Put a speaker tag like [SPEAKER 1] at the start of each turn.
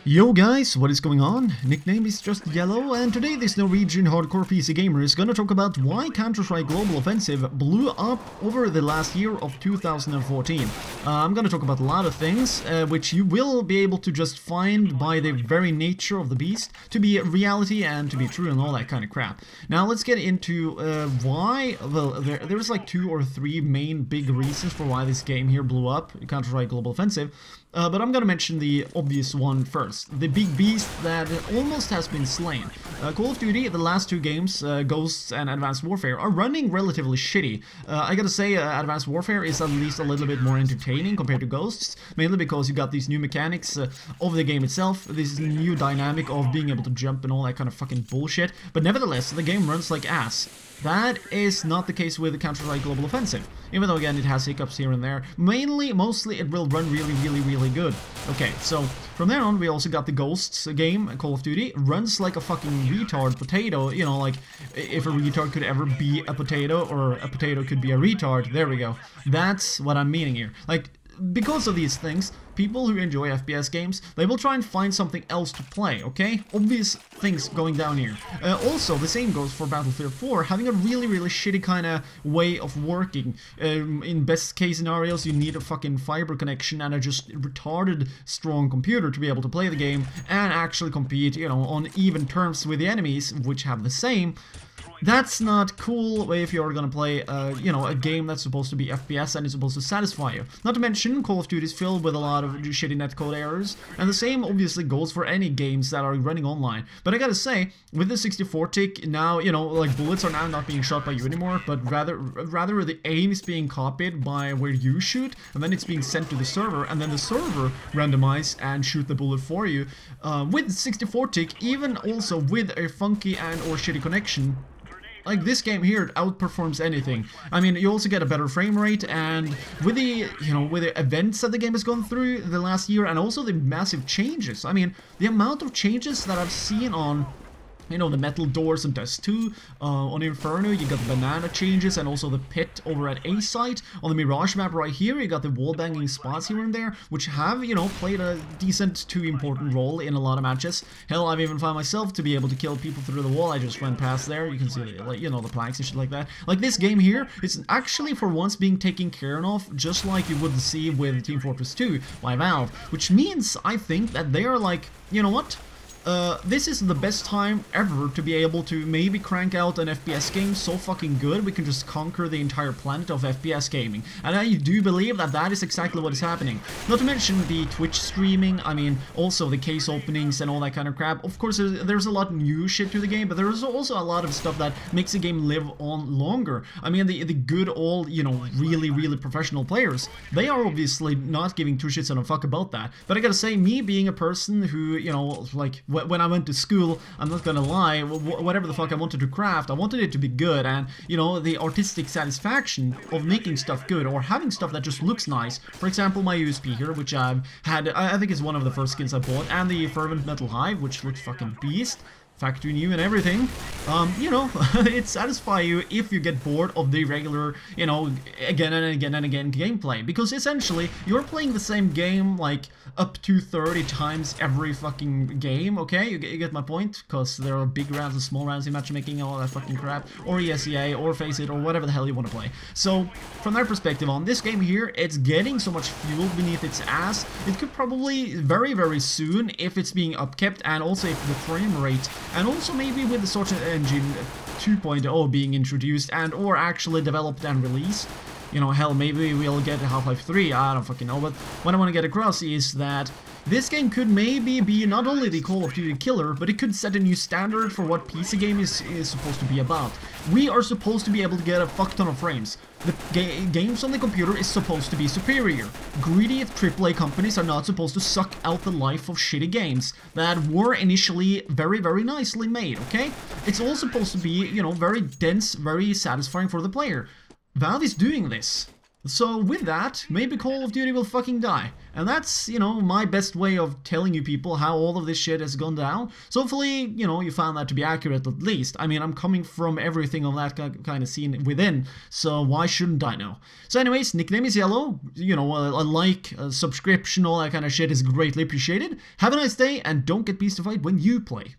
[SPEAKER 1] Yo guys, what is going on? Nickname is just Yellow, and today this Norwegian hardcore PC gamer is gonna talk about why Counter-Strike Global Offensive blew up over the last year of 2014. I'm gonna talk about a lot of things, which you will be able to just find by the very nature of the beast to be reality and to be true and all that kind of crap. Now let's get into why. Well, there's like 2 or 3 main big reasons for why this game here blew up, Counter-Strike Global Offensive. But I'm gonna mention the obvious one first. The big beast that almost has been slain. Call of Duty, the last 2 games, Ghosts and Advanced Warfare, are running relatively shitty. I gotta say, Advanced Warfare is at least a little bit more entertaining compared to Ghosts, mainly because you got these new mechanics of the game itself, this new dynamic of being able to jump and all that kind of fucking bullshit. But nevertheless, the game runs like ass. That is not the case with Counter-Strike Global Offensive, even though again it has hiccups here and there. Mostly it will run really good. Okay, so from there on we also got the Ghosts game, Call of Duty, runs like a fucking retard potato, you know, like if a retard could ever be a potato or a potato could be a retard, there we go. That's what I'm meaning here. Like, because of these things, people who enjoy FPS games, they will try and find something else to play, okay? Obvious things going down here. Also, the same goes for Battlefield 4, having a really shitty kind of way of working. In best case scenarios, you need a fucking fiber connection and a just retarded strong computer to be able to play the game and actually compete, you know, on even terms with the enemies, which have the same. That's not cool if you're gonna play, you know, a game that's supposed to be FPS and is supposed to satisfy you. Not to mention, Call of Duty is filled with a lot of shitty netcode errors, and the same obviously goes for any games that are running online. But I gotta say, with the 64 tick, now, you know, like, bullets are now not being shot by you anymore, but rather the aim is being copied by where you shoot, and then it's being sent to the server, and then the server randomize and shoot the bullet for you. With 64 tick, even also with a funky and or shitty connection, like, this game here outperforms anything. I mean, you also get a better frame rate, and with the, you know, with the events that the game has gone through the last year, and also the massive changes. I mean, the amount of changes that I've seen on, you know, the metal doors on Dust 2, on Inferno, you got the banana changes, and also the pit over at A site. On the Mirage map right here, you got the wall-banging spots here and there, which have, you know, played a decent to important role in a lot of matches. Hell, I've even found myself to be able to kill people through the wall. I just went past there. You can see, the, like, you know, the planks and shit like that. Like, this game here, it's actually for once being taken care of, just like you would see with Team Fortress 2 by Valve, which means, I think, that they are like, you know what? This is the best time ever to be able to maybe crank out an FPS game so fucking good we can just conquer the entire planet of FPS gaming. And I do believe that that is exactly what is happening. Not to mention the Twitch streaming, I mean, also the case openings and all that kind of crap. Of course, there's a lot of new shit to the game, but there's also a lot of stuff that makes the game live on longer. I mean, the good old, you know, really professional players, they are obviously not giving 2 shits and a fuck about that. But I gotta say, me being a person who, you know, like, when I went to school, I'm not gonna lie, whatever the fuck I wanted to craft, I wanted it to be good, and, you know, the artistic satisfaction of making stuff good, or having stuff that just looks nice. For example, my USP here, which I've had, I think is one of the first skins I bought, and the Fervent Metal Hive, which looks fucking beast. Factory new and everything. You know, it satisfies you if you get bored of the regular, you know, again and again gameplay, because essentially you're playing the same game like up to 30 times every fucking game, okay? You get my point? Because there are big rounds and small rounds in matchmaking and all that fucking crap, or ESEA, or Face It, or whatever the hell you want to play. So, from that perspective on this game here, it's getting so much fuel beneath its ass, it could probably very soon, if it's being upkept, and also if the frame rate, and also maybe with the Sorted Engine 2.0 being introduced and or actually developed and released. You know, hell, maybe we'll get Half-Life 3, I don't fucking know, but what I want to get across is that this game could maybe be not only the Call of Duty killer, but it could set a new standard for what PC game is supposed to be about. We are supposed to be able to get a fuck ton of frames. The games on the computer is supposed to be superior. Greedy AAA companies are not supposed to suck out the life of shitty games that were initially very nicely made, okay? It's all supposed to be, you know, very dense, very satisfying for the player. Valve is doing this. So with that, maybe Call of Duty will fucking die. And that's, you know, my best way of telling you people how all of this shit has gone down. So hopefully, you know, you found that to be accurate at least. I mean, I'm coming from everything of that kind of scene within, so why shouldn't I know? So anyways, nickname is Yellow. You know, a like, a subscription, all that kind of shit is greatly appreciated. Have a nice day, and don't get beastified when you play.